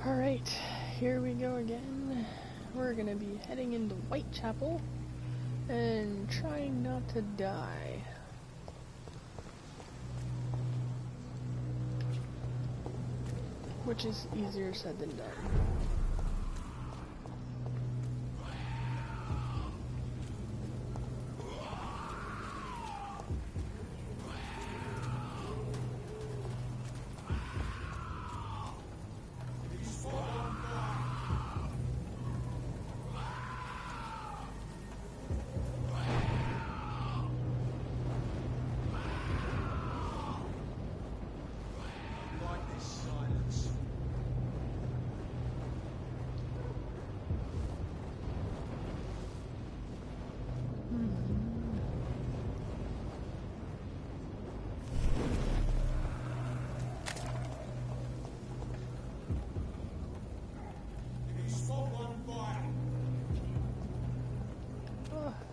Alright, here we go again. We're gonna be heading into Whitechapel and trying not to die. Which is easier said than done.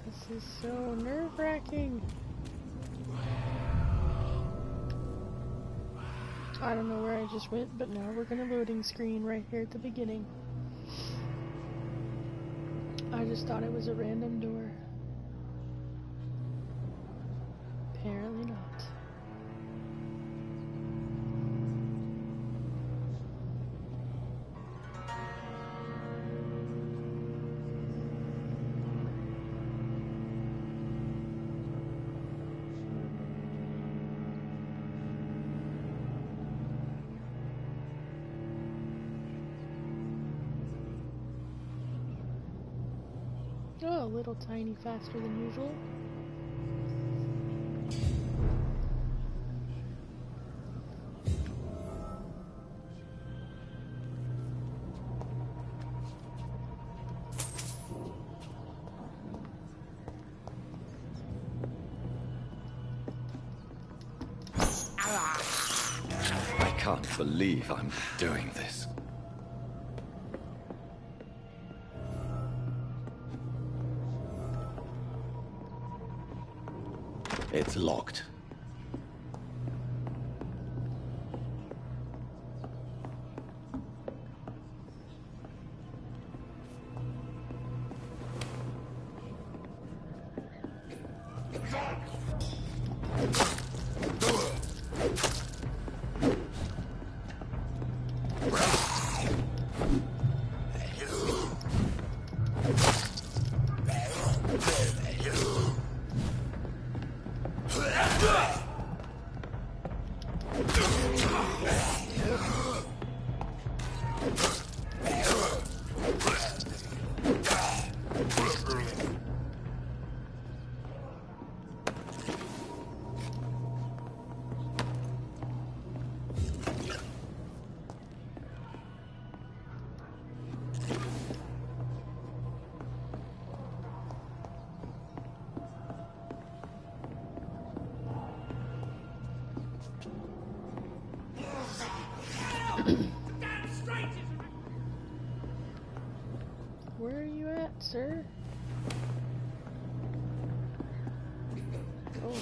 This is so nerve-wracking. I don't know where I just went, but now we're gonna loading screen right here at the beginning. I just thought it was a random door. Apparently not. Oh, a little tiny faster than usual. I can't believe I'm doing this. It's locked. Where are you at, sir? Oh.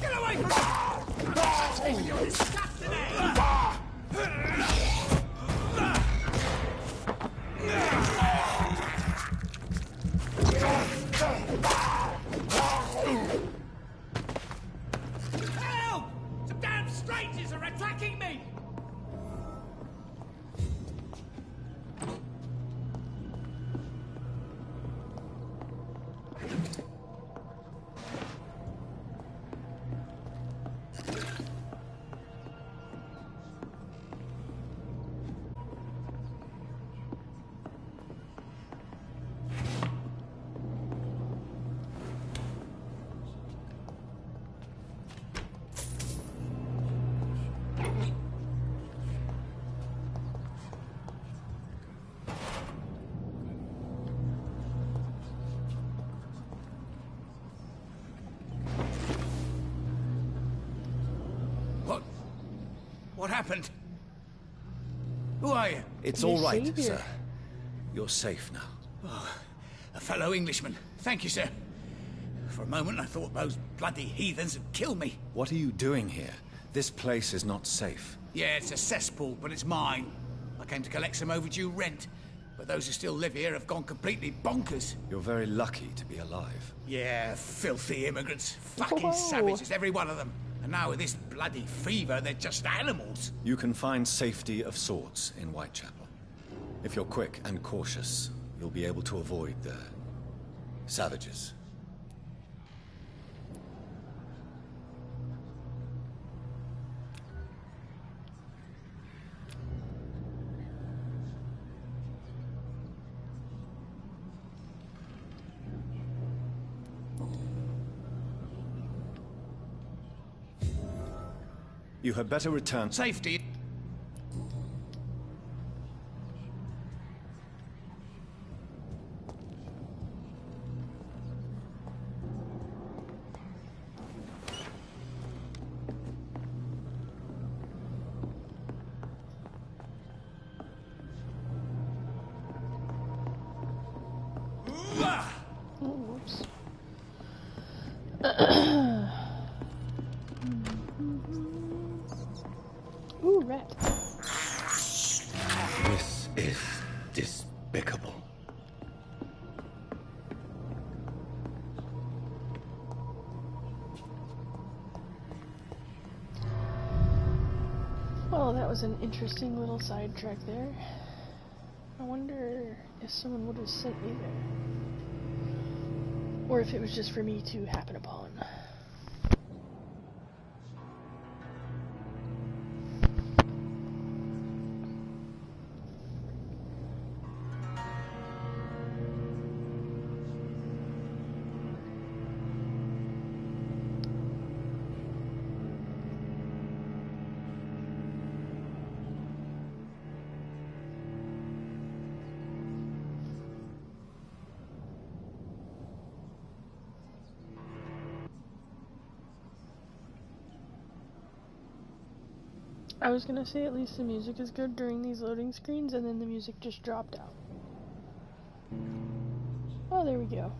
Get away from me! You're disgusting! Help! Some damn strangers are attacking me! What happened? Who are you? It's Your all right, savior. sir. You're safe now. Oh, a fellow Englishman. Thank you, sir. For a moment, I thought those bloody heathens would kill me. What are you doing here? This place is not safe. Yeah, it's a cesspool, but it's mine. I came to collect some overdue rent, but those who still live here have gone completely bonkers. You're very lucky to be alive. Yeah, filthy immigrants. Fucking Whoa. savages, every one of them. And now with this bloody fever, they're just animals. You can find safety of sorts in Whitechapel. If you're quick and cautious, you'll be able to avoid the savages. You had better return. Safety. Oh, whoops. Ooh, rat. This is despicable. Well, that was an interesting little sidetrack there. I wonder if someone would have sent me there. Or if it was just for me to happen upon. I was gonna say at least the music is good during these loading screens, and then the music just dropped out. Oh, there we go.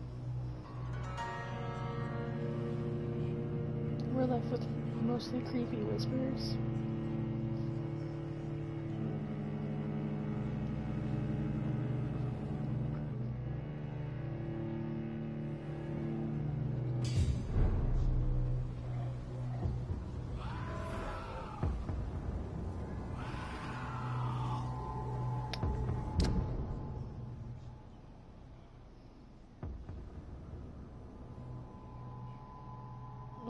We're left with mostly creepy whispers.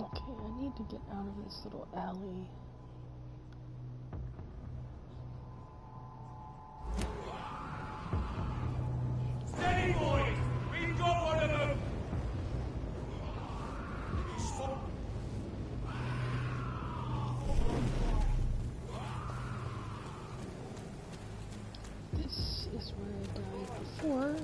Okay, I need to get out of this little alley. Steady, boys! We've got one of them! Stop. This is where I died before.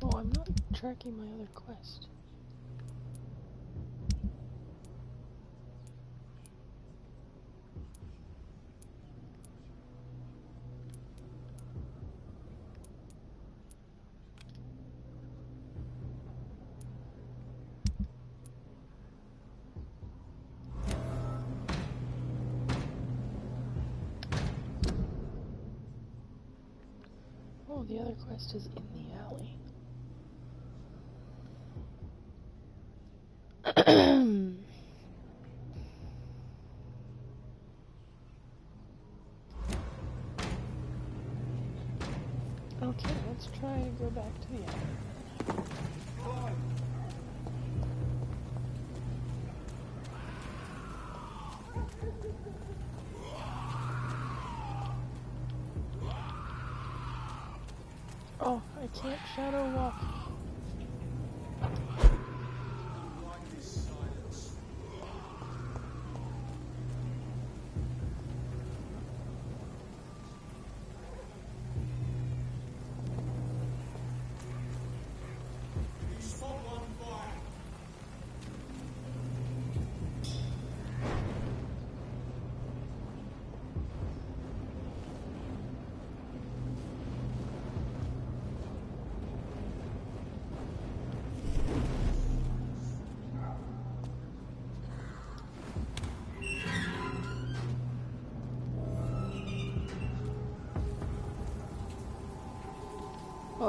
Oh, I'm not tracking my other quest. Oh, the other quest is in the alley. Okay, let's try to go back to the alley. Oh, I can't shadow walk.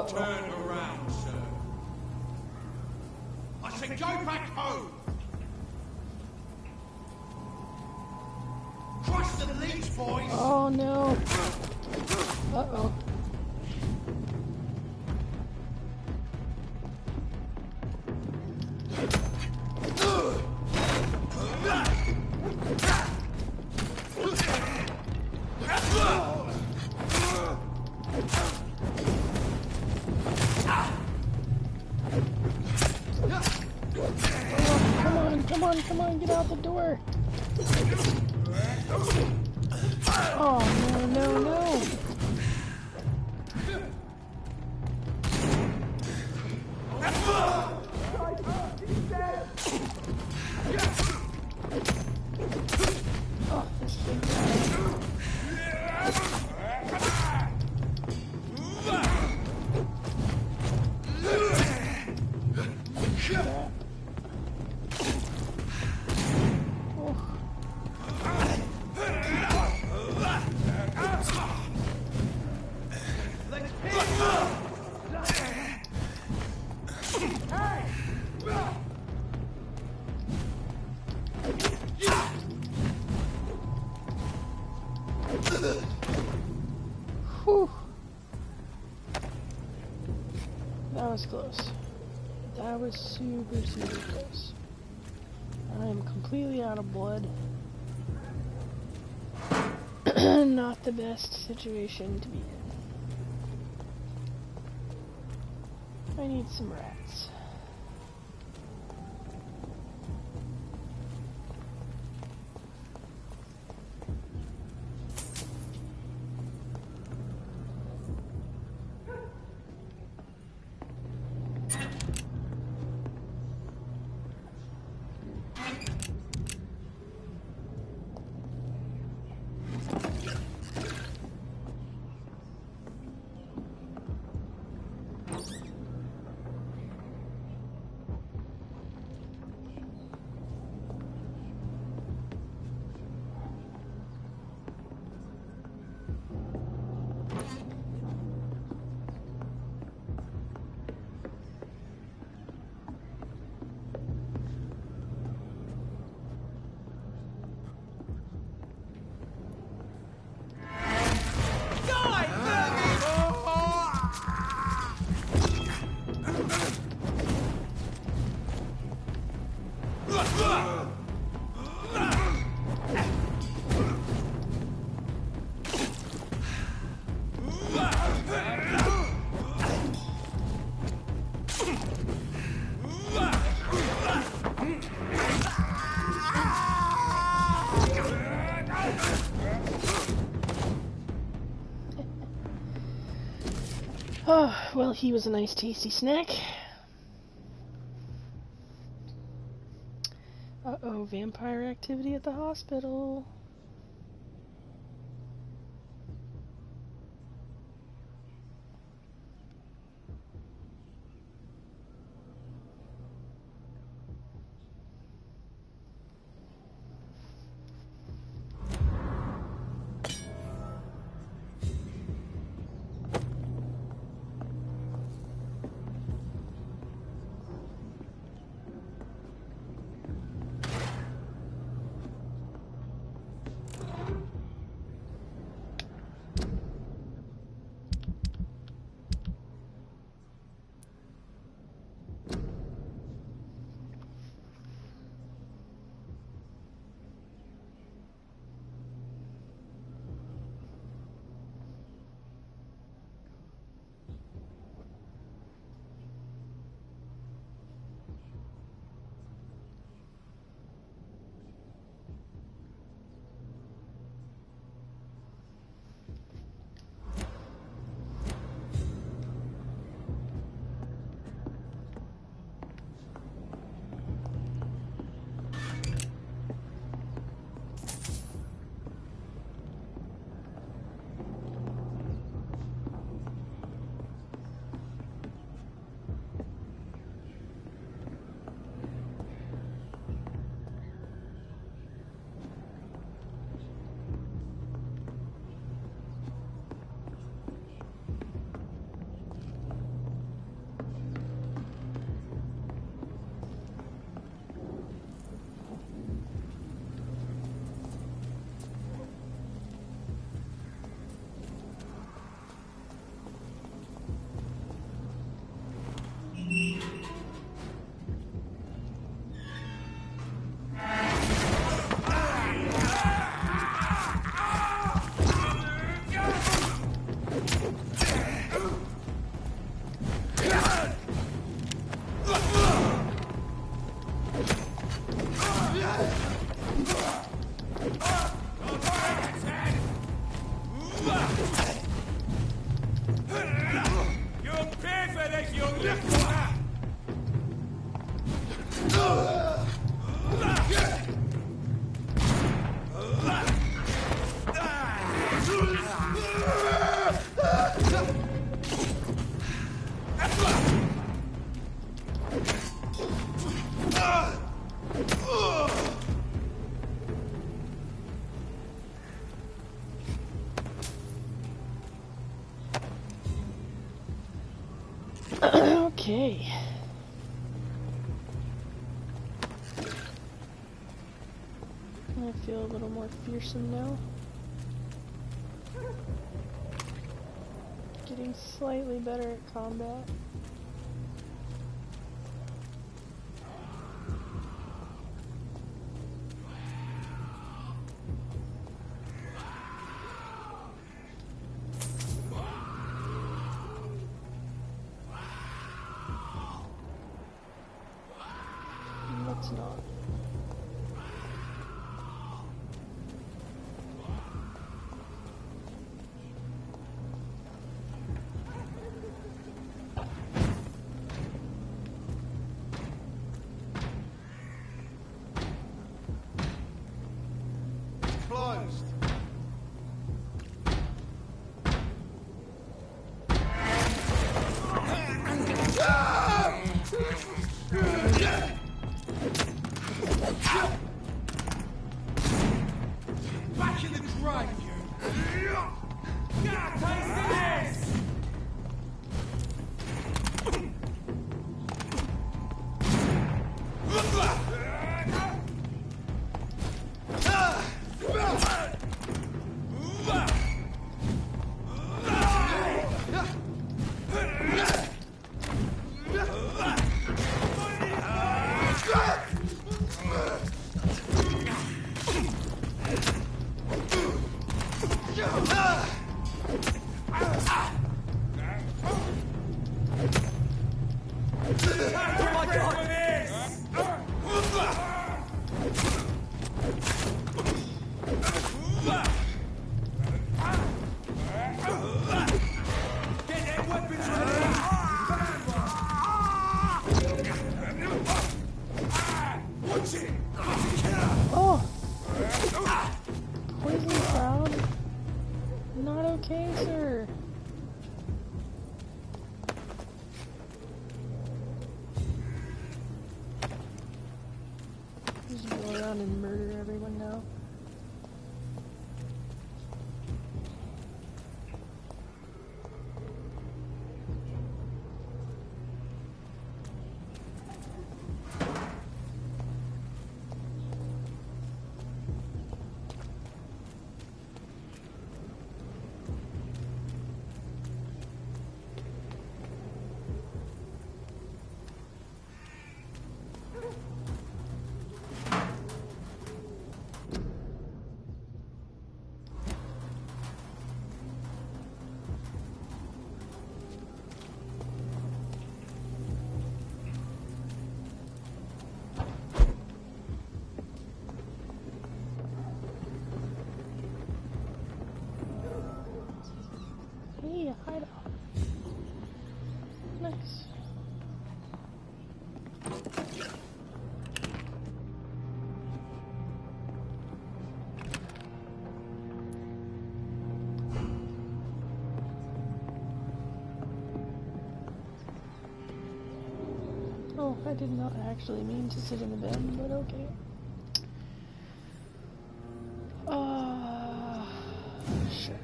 Turn around, sir. I said go back home! Cross the leech, boys! Oh no. Uh-oh. Come on, get out the door. Oh, no. Oh, this big guy. Whew. That was close. That was super close. I am completely out of blood. Not the best situation to be in. I need some rats. Oh, well, he was a nice tasty snack. Uh-oh, vampire activity at the hospital. Okay. I feel a little more fearsome now. Getting slightly better at combat. Let's not. Closed. Back in the grave, you! Got a taste of this! Oh! Poison cloud? Not okay, sir. Just go around and murder everyone now. Hey, a hideout. Nice. Oh, I did not actually mean to sit in the bed, but okay. Sure.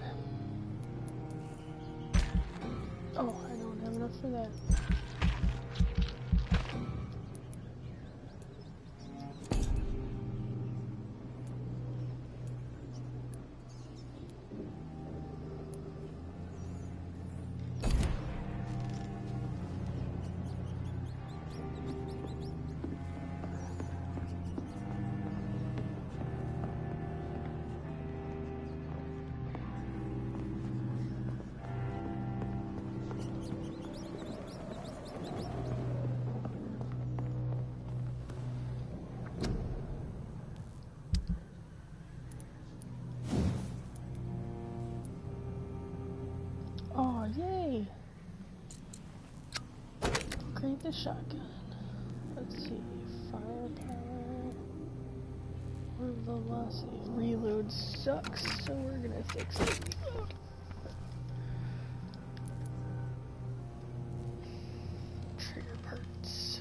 Oh, I don't have enough for that. upgrade the shotgun. Let's see, firepower or velocity. Reload sucks, so we're gonna fix it. Trigger parts.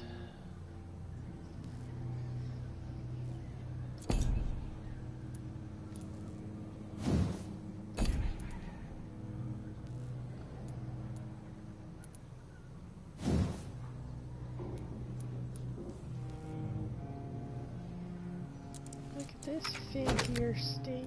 Look at this Vampyr steak.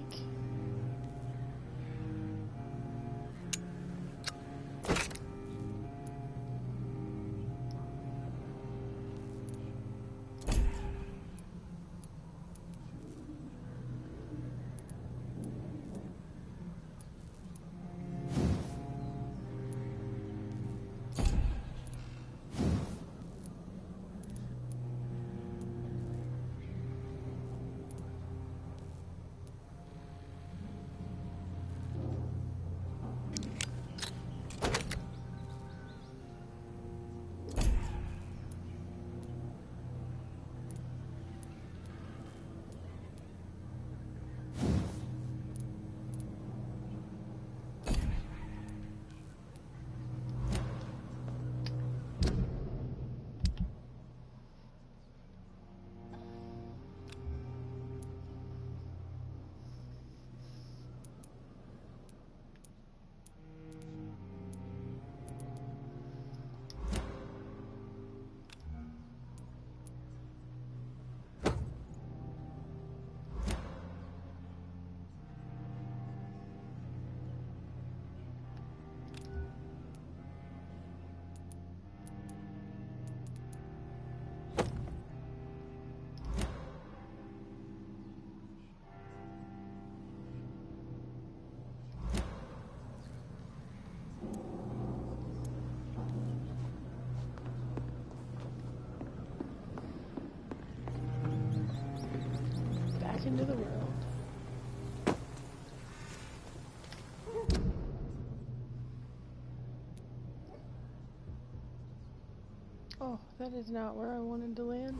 Into the world. Oh, that is not where I wanted to land.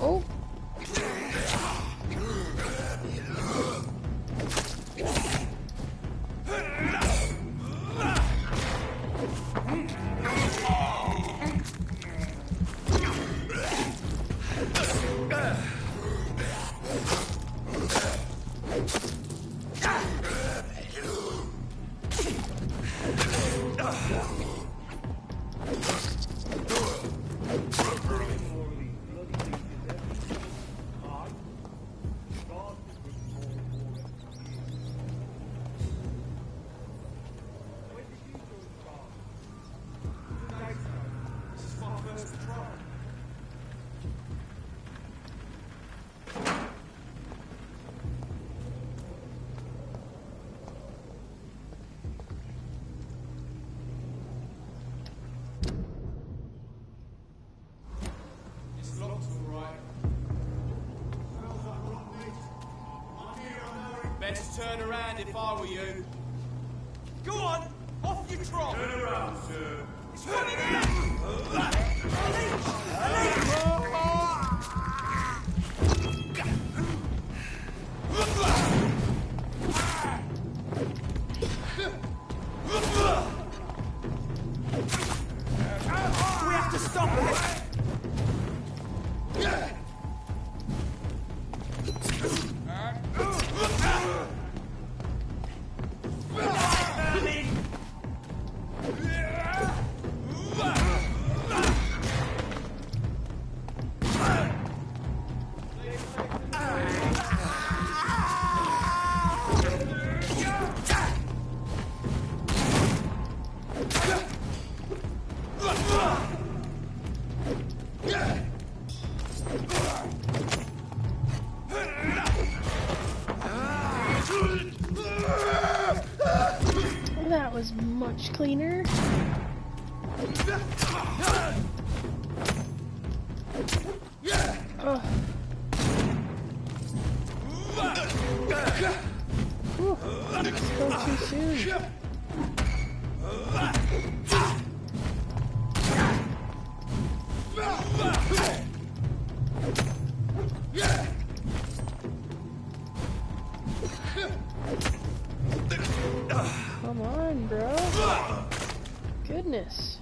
Oh! Better turn around if I were you. Go on, off you trot. Turn around, sir. It's running out. We have to stop it. garbage cleaner? Oh. Whew. Spoke too soon. Come on, bro. Goodness.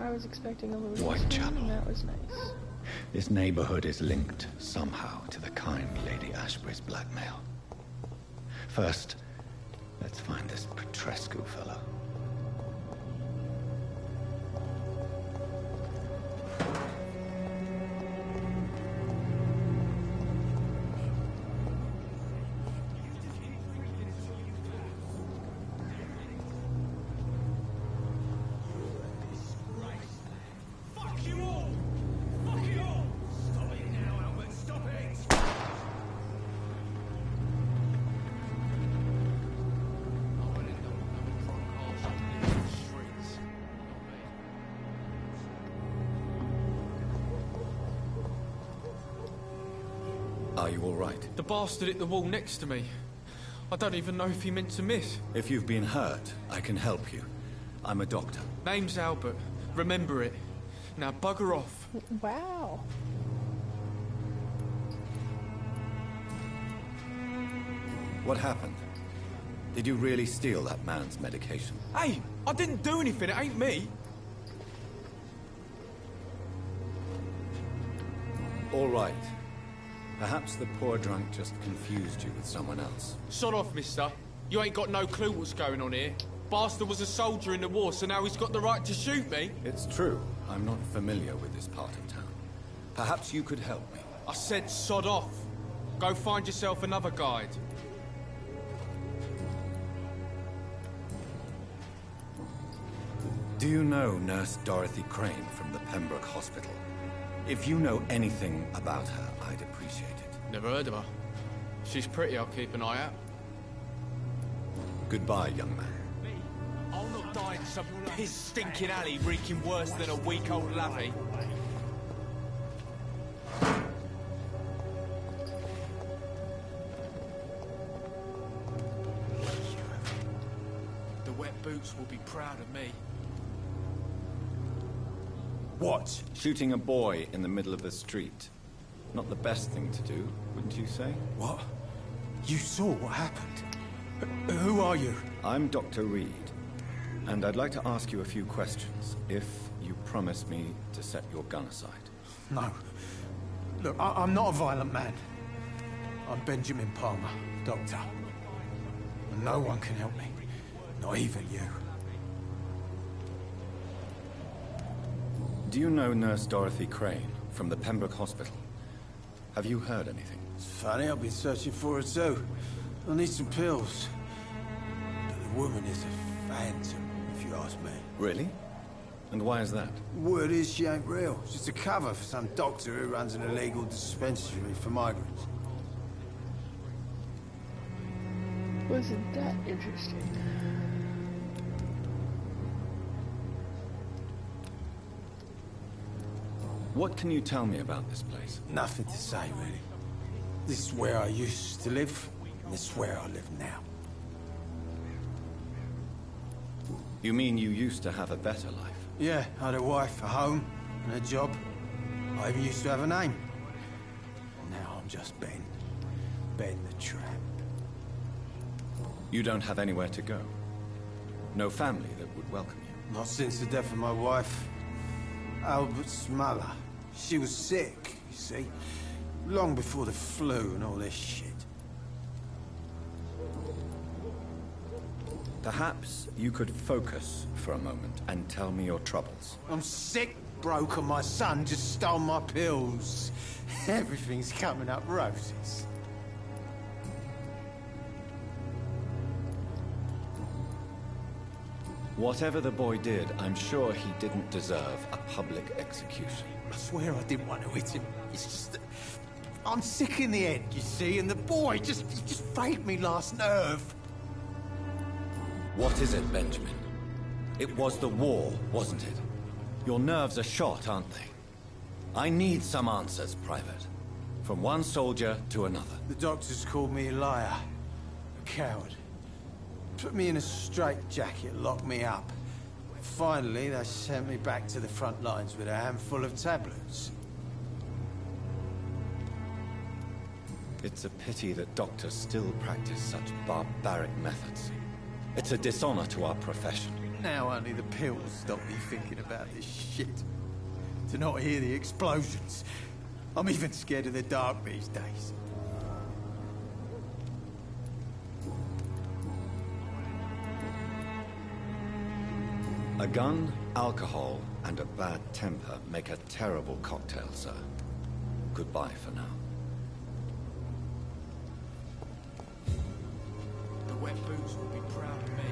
I was expecting a little Whitechapel. and that was nice. This neighborhood is linked somehow to the kind Lady Ashbury's blackmail. First, let's find this Petrescu fellow. Are you all right? The bastard hit the wall next to me. I don't even know if he meant to miss. If you've been hurt, I can help you. I'm a doctor. Name's Albert. Remember it. Now bugger off. Wow. What happened? Did you really steal that man's medication? Hey, I didn't do anything. It ain't me. All right. Perhaps the poor drunk just confused you with someone else. Sod off, mister. You ain't got no clue what's going on here. Bastard was a soldier in the war, so now he's got the right to shoot me. It's true. I'm not familiar with this part of town. Perhaps you could help me. I said sod off. Go find yourself another guide. Do you know Nurse Dorothy Crane from the Pembroke Hospital? If you know anything about her, I'd appreciate it. Never heard of her. She's pretty, I'll keep an eye out. Goodbye, young man. I'll not die in some piss-stinking alley reeking worse than a week-old lavvy. The wet boots will be proud of me. What? Shooting a boy in the middle of the street. Not the best thing to do, wouldn't you say? What? You saw what happened? Who are you? I'm Dr. Reed, and I'd like to ask you a few questions, if you promise me to set your gun aside. No. Look, I'm not a violent man. I'm Benjamin Palmer, doctor. And no one can help me. Not even you. Do you know Nurse Dorothy Crane from the Pembroke Hospital? Have you heard anything? It's funny, I've been searching for her too. I need some pills. But the woman is a phantom, if you ask me. Really? And why is that? Word is she ain't real. She's a cover for some doctor who runs an illegal dispensary for migrants. Wasn't that interesting? What can you tell me about this place? Nothing to say, really. This is where I used to live, and this is where I live now. You mean you used to have a better life? Yeah, I had a wife, a home, and a job. I even used to have a name. Now I'm just Ben. Ben the Tramp. You don't have anywhere to go? No family that would welcome you? Not since the death of my wife, Albert's mother. She was sick. you see? Long before the flu and all this shit. Perhaps you could focus for a moment and tell me your troubles. I'm sick, broke, and my son just stole my pills. Everything's coming up roses. Whatever the boy did, I'm sure he didn't deserve a public execution. I swear I didn't want to hit him. It's just that I'm sick in the head, you see, and the boy just faked me last nerve. What is it, Benjamin? It was the war, wasn't it? Your nerves are shot, aren't they? I need some answers, Private. From one soldier to another. The doctors called me a liar, a coward. Put me in a straitjacket, locked me up. Finally, they sent me back to the front lines with a handful of tablets. It's a pity that doctors still practice such barbaric methods. It's a dishonor to our profession. Now only the pills stop me thinking about this shit. To not hear the explosions. I'm even scared of the dark these days. A gun, alcohol, and a bad temper make a terrible cocktail, sir. Goodbye for now. The wet boots will be proud of me.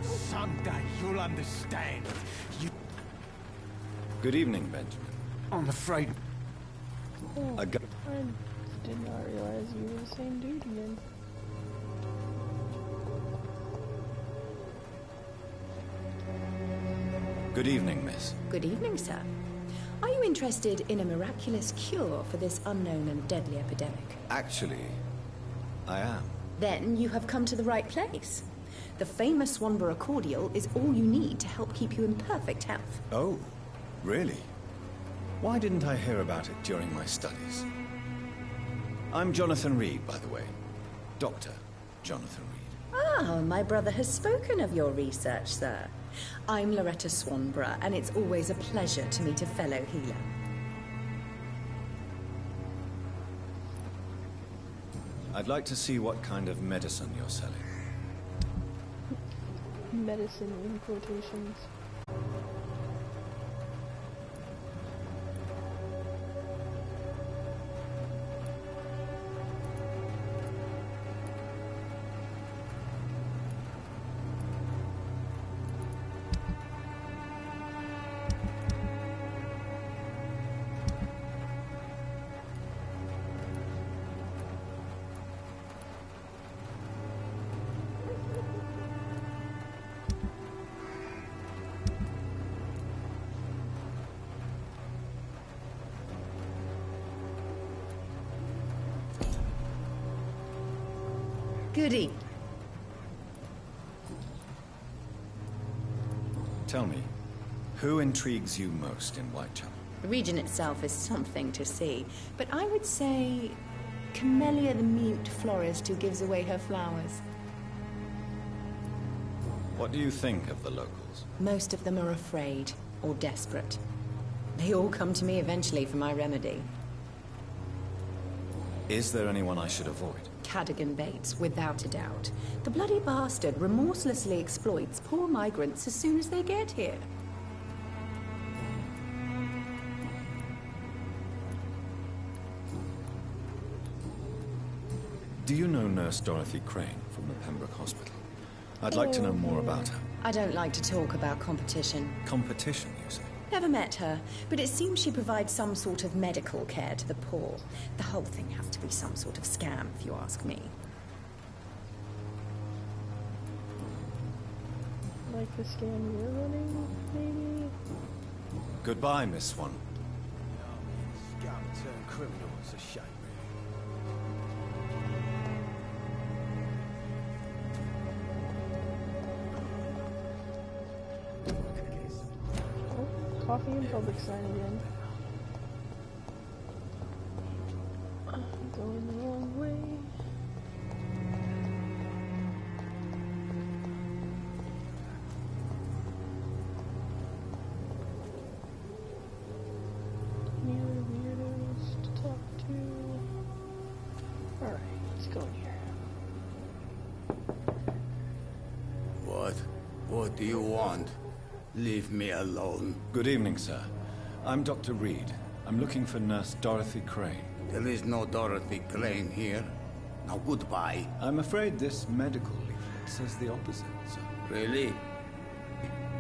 Someday you'll understand. Good evening, Benjamin. I'm afraid. Oh, A gu- I did not realize you were the same dude again. Good evening, miss. Good evening, sir. Are you interested in a miraculous cure for this unknown and deadly epidemic? Actually, I am. Then you have come to the right place. The famous Swanborough cordial is all you need to help keep you in perfect health. Oh, really? Why didn't I hear about it during my studies? I'm Jonathan Reed, by the way. Dr. Jonathan Reed. Ah, my brother has spoken of your research, sir. I'm Loretta Swanborough, and it's always a pleasure to meet a fellow healer. I'd like to see what kind of medicine you're selling. Medicine in quotations. Good evening. Tell me, who intrigues you most in Whitechapel? The region itself is something to see, but I would say Camellia the mute florist who gives away her flowers. What do you think of the locals? Most of them are afraid or desperate. They all come to me eventually for my remedy. Is there anyone I should avoid? Cadogan Bates, without a doubt. The bloody bastard remorselessly exploits poor migrants as soon as they get here. Do you know Nurse Dorothy Crane from the Pembroke Hospital? I'd like to know more about her. I don't like to talk about competition. Competition, you say? Never met her, but it seems she provides some sort of medical care to the poor. The whole thing has to be some sort of scam, if you ask me. Like the scam you're running, maybe? Goodbye, Miss Swan. Scum turned criminal. It's a shame, really. coffee in public sign again. Going the wrong way. Any other weirdos to talk to? Alright, let's go in here. What do you want? Leave me alone. Good evening, sir. I'm Dr. Reed. I'm looking for Nurse Dorothy Crane. There is no Dorothy Crane here. Now goodbye. I'm afraid this medical leaflet says the opposite, sir. Really?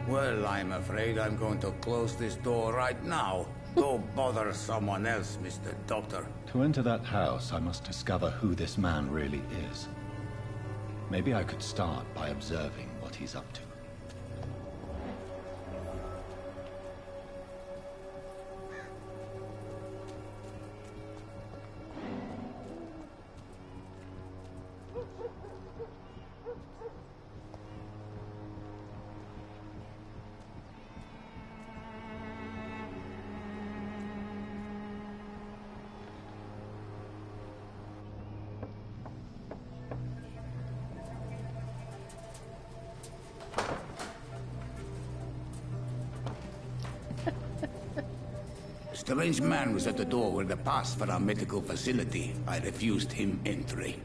Well, I'm afraid I'm going to close this door right now. Go bother someone else, Mr. Doctor. To enter that house, I must discover who this man really is. Maybe I could start by observing what he's up to. A strange man was at the door with a pass for our medical facility. I refused him entry.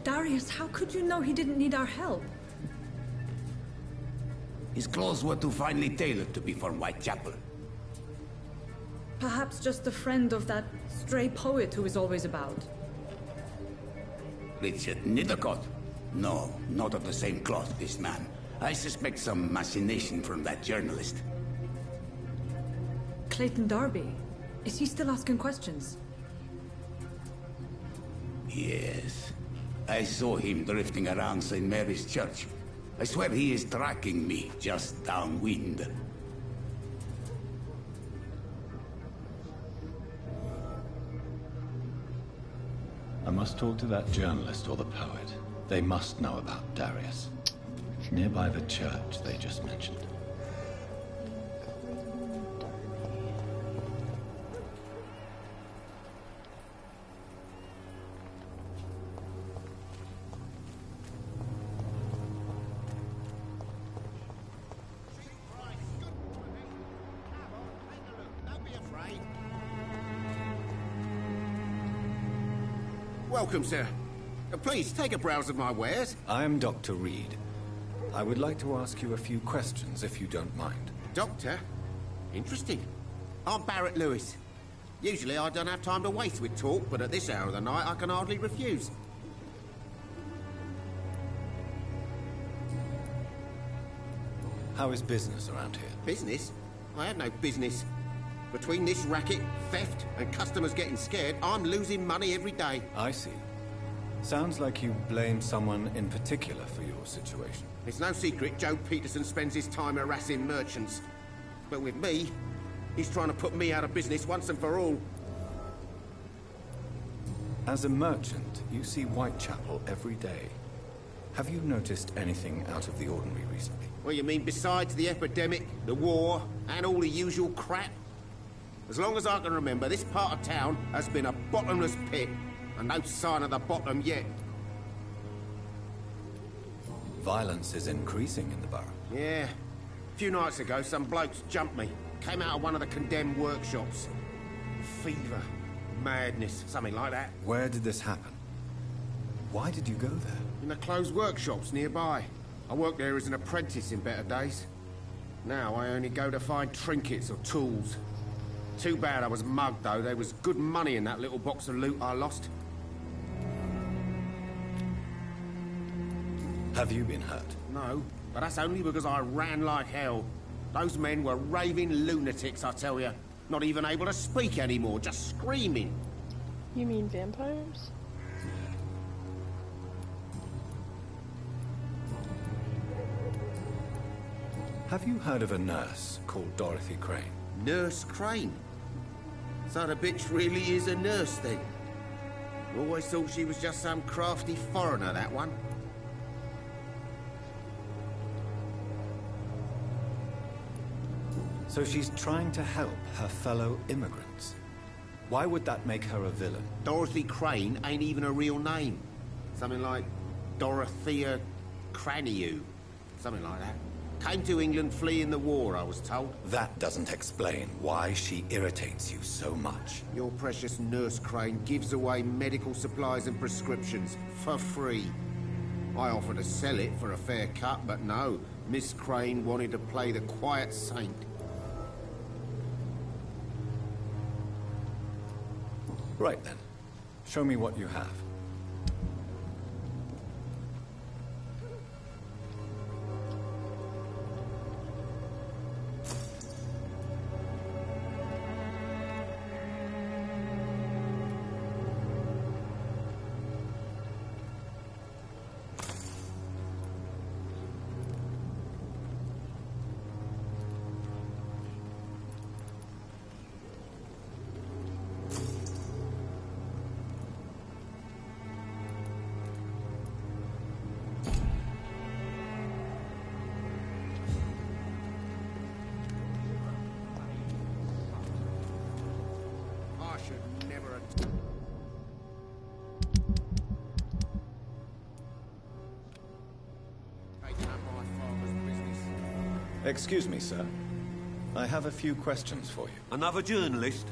Darius, how could you know he didn't need our help? His clothes were too finely tailored to be from Whitechapel. Perhaps just a friend of that stray poet who is always about. Richard Nithercott? No, not of the same cloth, this man. I suspect some machination from that journalist. Clayton Darby. Is he still asking questions? Yes. I saw him drifting around St. Mary's Church. I swear he is tracking me just downwind. I must talk to that journalist or the poet. They must know about Darius. Nearby the church they just mentioned. Welcome, sir. Please, take a browse of my wares. I'm Dr. Reed. I would like to ask you a few questions, if you don't mind. Doctor? Interesting. I'm Barrett Lewis. Usually I don't have time to waste with talk, but at this hour of the night I can hardly refuse. How is business around here? Business? I have no business. Between this racket, theft, and customers getting scared, I'm losing money every day. I see. Sounds like you blame someone in particular for your situation. It's no secret Joe Peterson spends his time harassing merchants. But with me, he's trying to put me out of business once and for all. As a merchant, you see Whitechapel every day. Have you noticed anything out of the ordinary recently? Well, you mean besides the epidemic, the war, and all the usual crap? As long as I can remember, this part of town has been a bottomless pit, and no sign of the bottom yet. Violence is increasing in the borough. Yeah. A few nights ago, some blokes jumped me. Came out of one of the condemned workshops. Fever, madness, something like that. Where did this happen? Why did you go there? In the closed workshops nearby. I worked there as an apprentice in better days. Now I only go to find trinkets or tools. Too bad I was mugged, though. There was good money in that little box of loot I lost. Have you been hurt? No, but that's only because I ran like hell. Those men were raving lunatics, I tell you. Not even able to speak anymore, just screaming. You mean vampires? Have you heard of a nurse called Dorothy Crane? Nurse Crane? So the bitch really is a nurse, then? Always thought she was just some crafty foreigner, that one. So she's trying to help her fellow immigrants. Why would that make her a villain? Dorothy Crane ain't even a real name. Something like Dorothea Craniu. Something like that. Came to England fleeing the war, I was told. That doesn't explain why she irritates you so much. Your precious Nurse Crane gives away medical supplies and prescriptions for free. I offered to sell it for a fair cut, but no. Miss Crane wanted to play the quiet saint. Right then. Show me what you have. I should never have... taken up my father's business. Excuse me, sir. I have a few questions for you. Another journalist?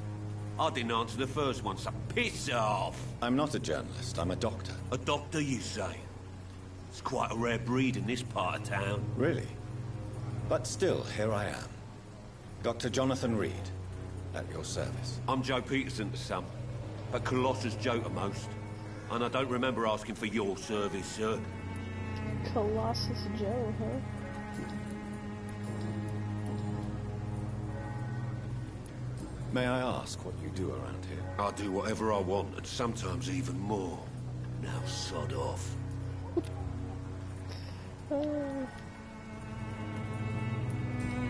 I didn't answer the first one, so piss off! I'm not a journalist, I'm a doctor. A doctor, you say? It's quite a rare breed in this part of town. Really? But still, here I am. Dr. Jonathan Reed, at your service. I'm Joe Peterson to some, but Colossus Joe to most. And I don't remember asking for your service, sir. Colossus Joe, huh? May I ask what you do around here? I do whatever I want, and sometimes even more. Now sod off.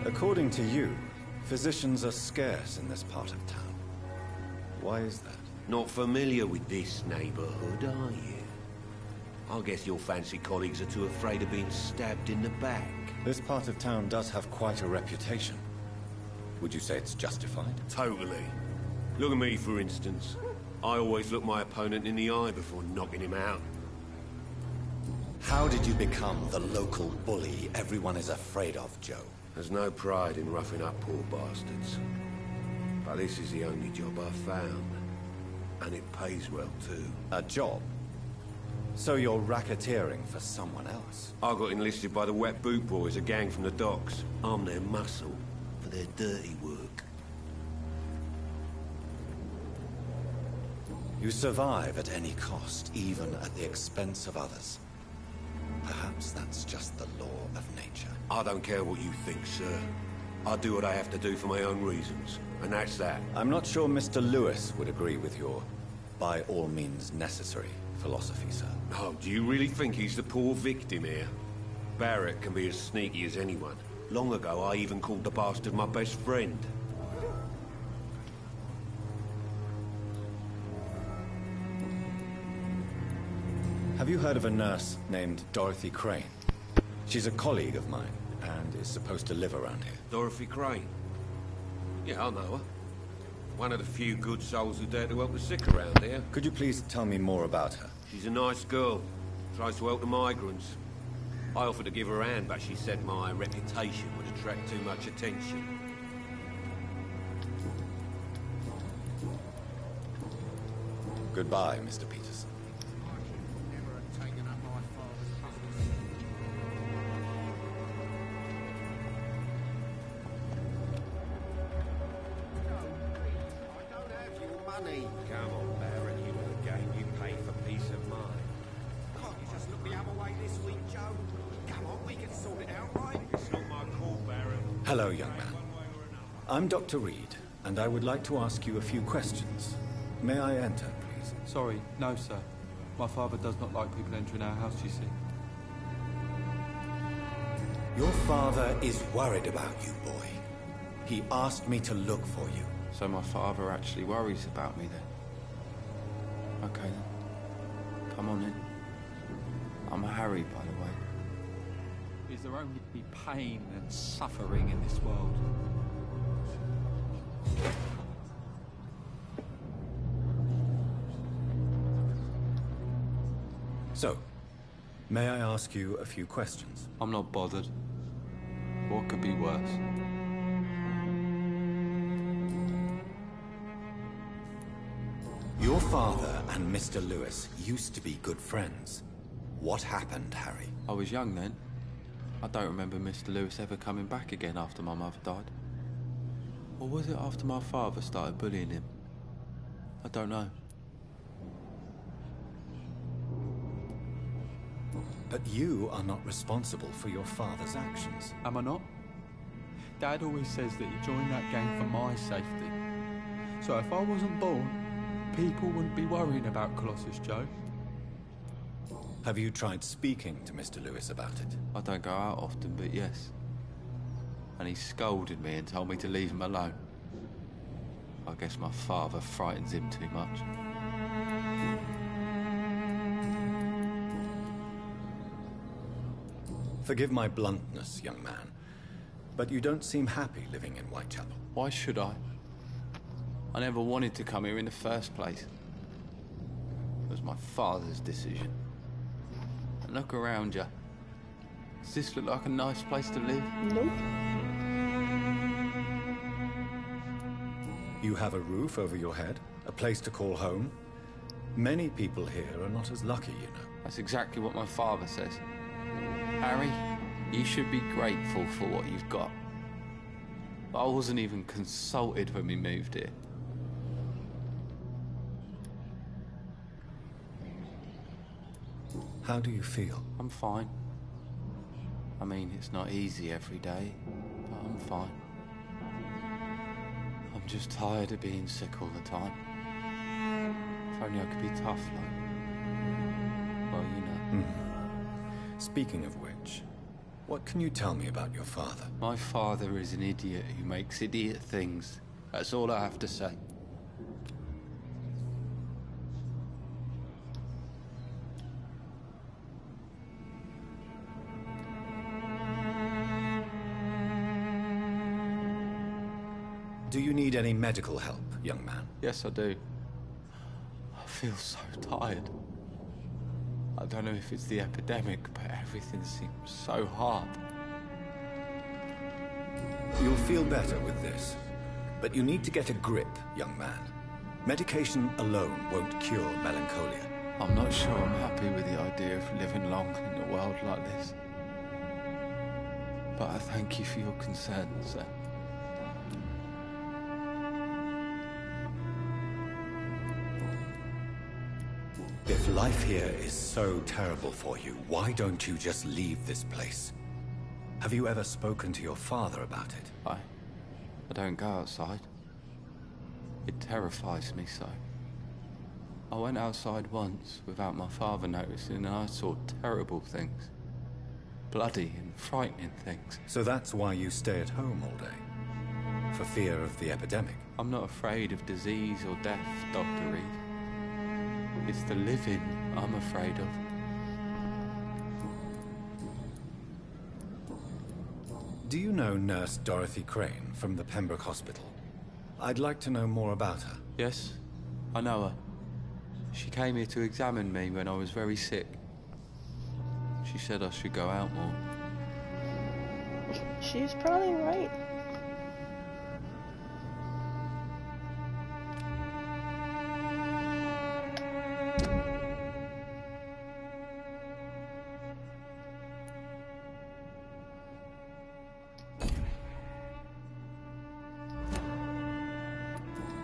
According to you, physicians are scarce in this part of town. Why is that? Not familiar with this neighborhood, are you? I guess your fancy colleagues are too afraid of being stabbed in the back. This part of town does have quite a reputation. Would you say it's justified? Totally. Look at me, for instance. I always look my opponent in the eye before knocking him out. How did you become the local bully everyone is afraid of, Joe? There's no pride in roughing up poor bastards. But this is the only job I've found. And it pays well, too. A job? So you're racketeering for someone else? I got enlisted by the Wet Boot Boys, a gang from the docks. I'm their muscle for their dirty work. You survive at any cost, even at the expense of others. Perhaps that's just the law of nature. I don't care what you think, sir. I do what I have to do for my own reasons, and that's that. I'm not sure Mr. Lewis would agree with your by all means necessary philosophy, sir. Oh, do you really think he's the poor victim here? Barrett can be as sneaky as anyone. Long ago, I even called the bastard my best friend. Have you heard of a nurse named Dorothy Crane? She's a colleague of mine, and is supposed to live around here. Dorothy Crane? Yeah, I know her. One of the few good souls who dare to help the sick around here. Could you please tell me more about her? She's a nice girl. Tries to help the migrants. I offered to give her a hand, but she said my reputation would attract too much attention. Goodbye, Mr. Peterson. Come on, Barrett, you know the game. You pay for peace of mind. Can't you just look the other way this week, Joe? Come on, we can sort it out, right? It's not my call, Barrett. Hello, young man. I'm Dr. Reed, and I would like to ask you a few questions. May I enter, please? Sorry, no, sir. My father does not like people entering our house, you see. Your father is worried about you, boy. He asked me to look for you. So my father actually worries about me then? Okay then. Come on in. I'm Harry, by the way. Is there only pain and suffering in this world? So, may I ask you a few questions? I'm not bothered. What could be worse? Your father and Mr. Lewis used to be good friends. What happened, Harry? I was young then. I don't remember Mr. Lewis ever coming back again after my mother died. Or was it after my father started bullying him? I don't know. But you are not responsible for your father's actions. Am I not? Dad always says that he joined that gang for my safety. So if I wasn't born, people wouldn't be worrying about Colossus Joe. Have you tried speaking to Mr. Lewis about it? I don't go out often, but yes. And he scolded me and told me to leave him alone. I guess my father frightens him too much. Forgive my bluntness, young man, but you don't seem happy living in Whitechapel. Why should I? I never wanted to come here in the first place. It was my father's decision. And look around you. Does this look like a nice place to live? Nope. You have a roof over your head, a place to call home. Many people here are not as lucky, you know. That's exactly what my father says. Harry, you should be grateful for what you've got. I wasn't even consulted when we moved here. How do you feel? I'm fine. I mean, it's not easy every day, but I'm fine. I'm just tired of being sick all the time. If only I could be tough, like... well, you know. Speaking of which, what can you tell me about your father? My father is an idiot who makes idiot things. That's all I have to say. Do you need any medical help, young man? Yes, I do. I feel so tired. I don't know if it's the epidemic, but everything seems so hard. You'll feel better with this, but you need to get a grip, young man. Medication alone won't cure melancholia. I'm not sure I'm happy with the idea of living long in a world like this. But I thank you for your concern, sir. If life here is so terrible for you, why don't you just leave this place? Have you ever spoken to your father about it? I don't go outside. It terrifies me so. I went outside once without my father noticing and I saw terrible things. Bloody and frightening things. So that's why you stay at home all day? For fear of the epidemic? I'm not afraid of disease or death, Dr. Reed. It's the living I'm afraid of. Do you know Nurse Dorothy Crane from the Pembroke Hospital? I'd like to know more about her. Yes, I know her. She came here to examine me when I was very sick. She said I should go out more. She's probably right.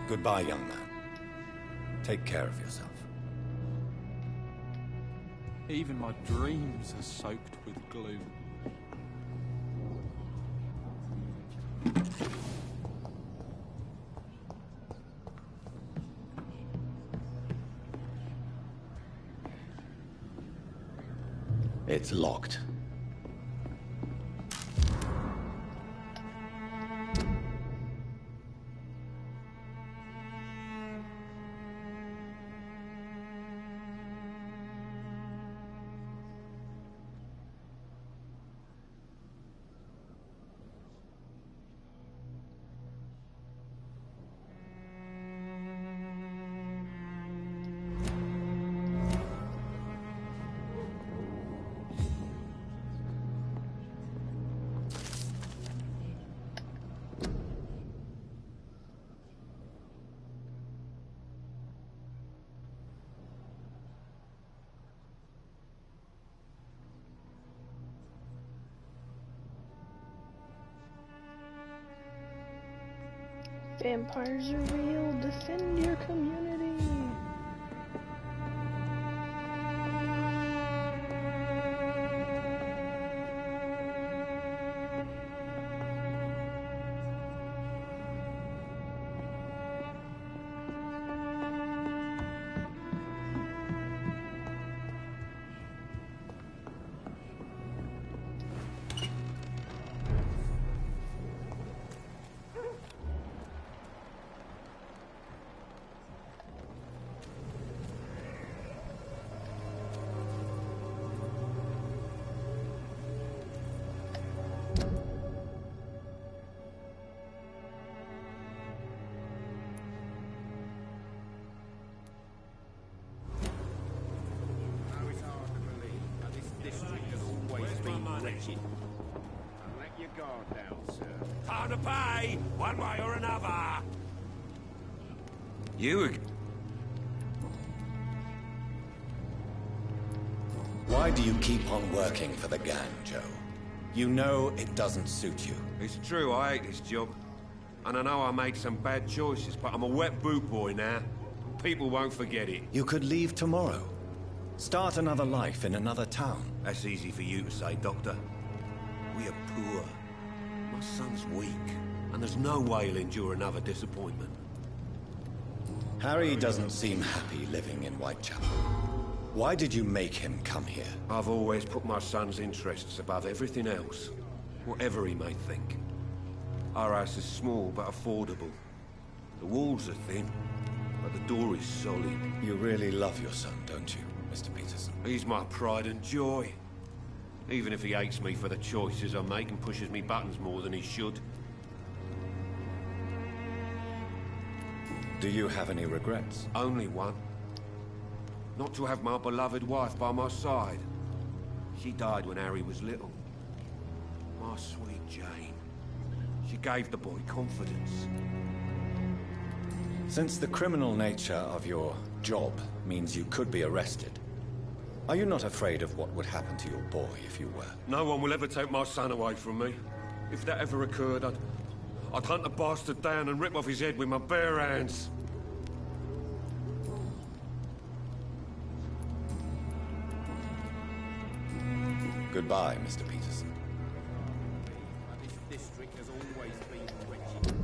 Goodbye, young man. Take care of yourself. Even my dreams are soaked with gloom. It's locked. Vampires are real. Defend your community. Time to pay, one way or another. Why do you keep on working for the gang, Joe? You know it doesn't suit you. It's true, I hate this job. And I know I made some bad choices, but I'm a wet boot boy now. People won't forget it. You could leave tomorrow. Start another life in another town. That's easy for you to say, Doctor. We are poor. My son's weak, and there's no way he'll endure another disappointment. Harry doesn't seem happy living in Whitechapel. Why did you make him come here? I've always put my son's interests above everything else, whatever he may think. Our house is small but affordable. The walls are thin, but the door is solid. You really love your son, don't you, Mr. Peterson? He's my pride and joy. Even if he hates me for the choices I make and pushes me buttons more than he should. Do you have any regrets? Only one. Not to have my beloved wife by my side. She died when Harry was little. My sweet Jane. She gave the boy confidence. Since the criminal nature of your job means you could be arrested, are you not afraid of what would happen to your boy if you were? No one will ever take my son away from me. If that ever occurred, I'd hunt the bastard down and rip off his head with my bare hands. Goodbye, Mr. Peterson. This district has always been wretched.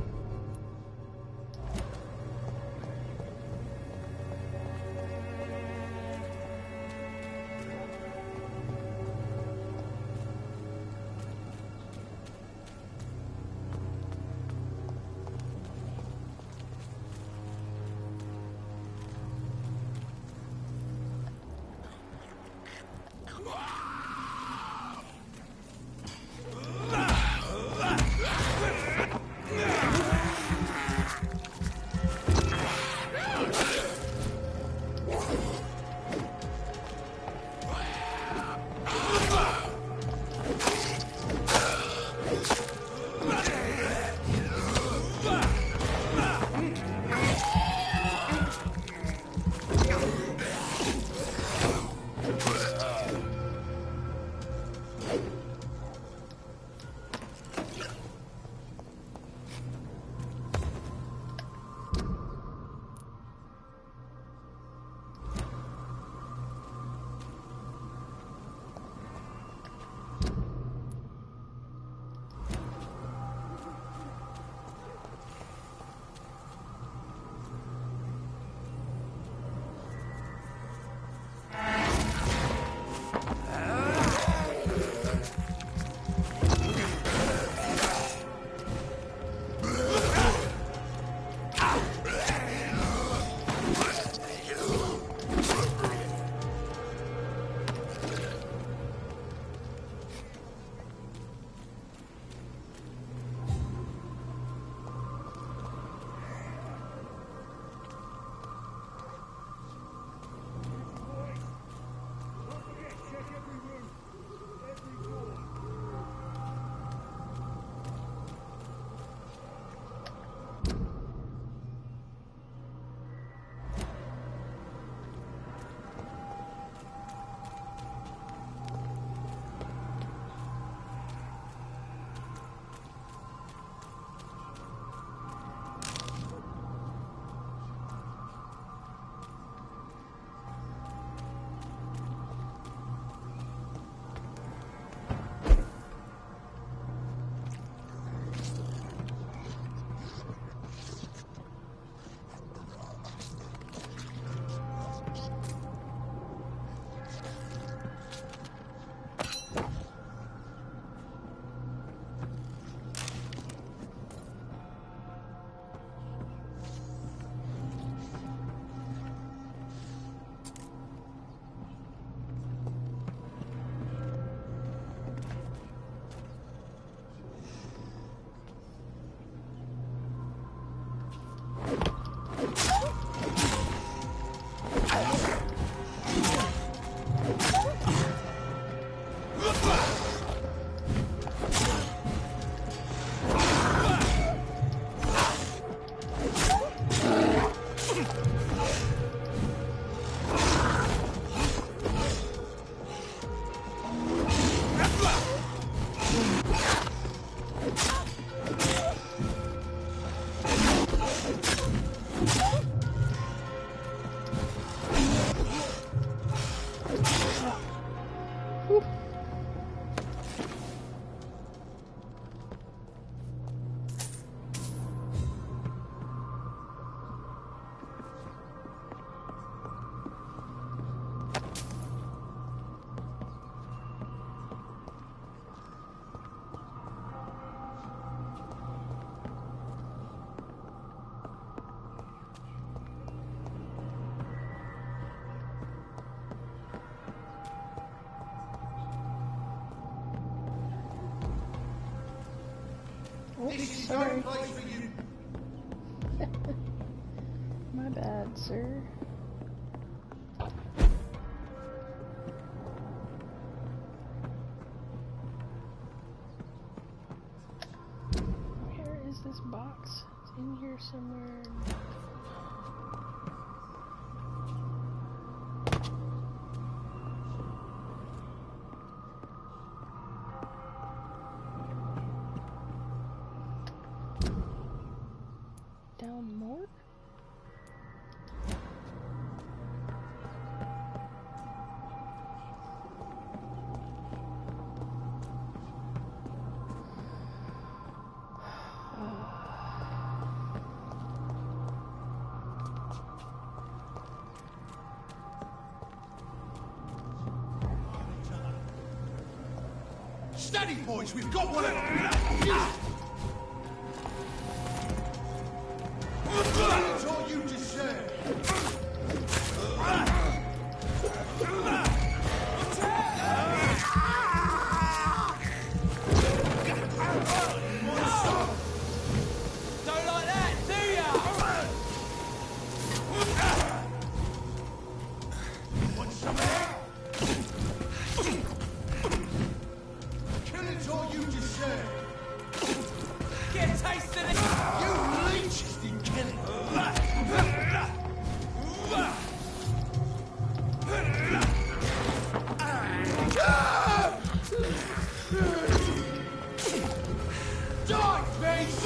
Oops, sorry. My bad, sir. Where is this box? It's in here somewhere. Down more? Steady, boys, we've got one of them! It's all you deserve! Don't like that, do ya? Want some of that? Killing's all you deserve! Get a taste of it! You leeches didn't kill it! Die, beast!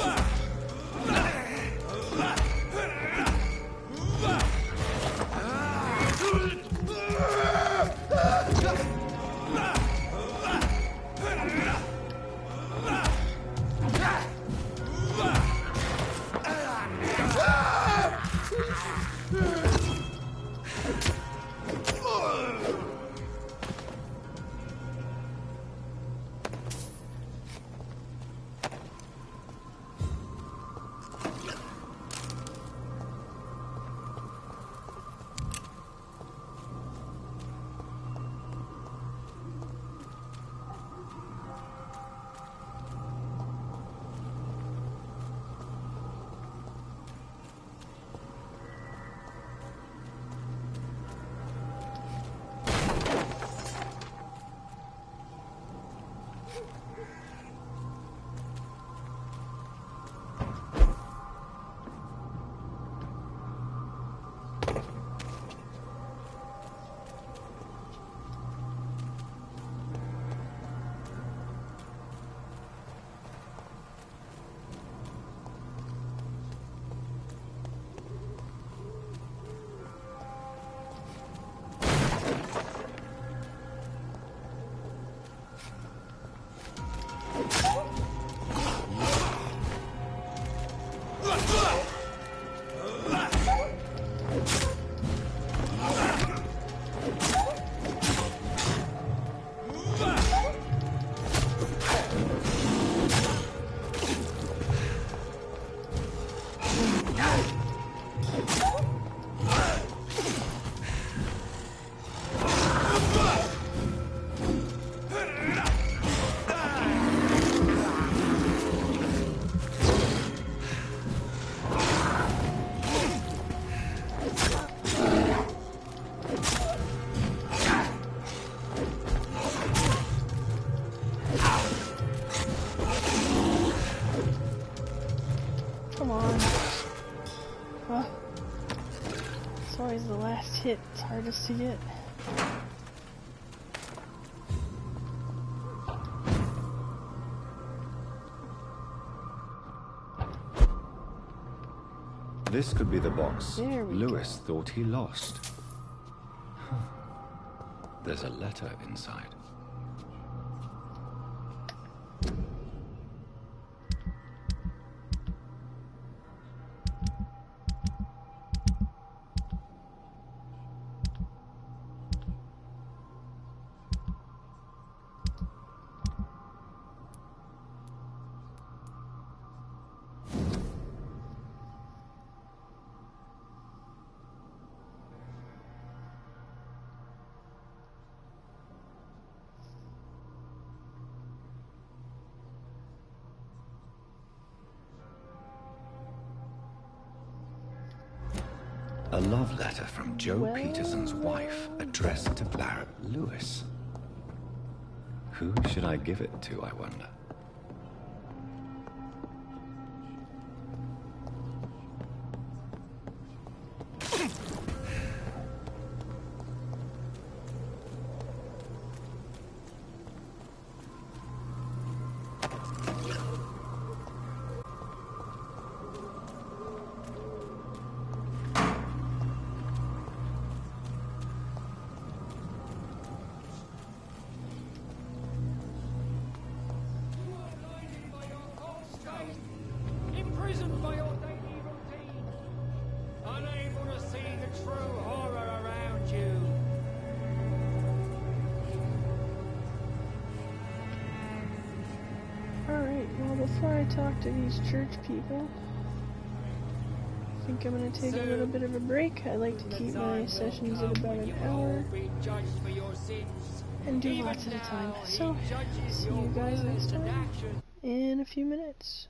Come on. Huh. It's always the last hit. It's hardest to get. This could be the box There we Lewis thought he lost. Huh. There's a letter inside. A love letter from Joe Peterson's wife, addressed to Barrett Lewis. Who should I give it to, I wonder? Imprisoned by your daily routine, unable to see the true horror around you. Alright, well, before I talk to these church people, I think I'm going to take a little bit of a break. I like to keep my sessions at about an hour and do lots at a time. So, see you guys next time in a few minutes.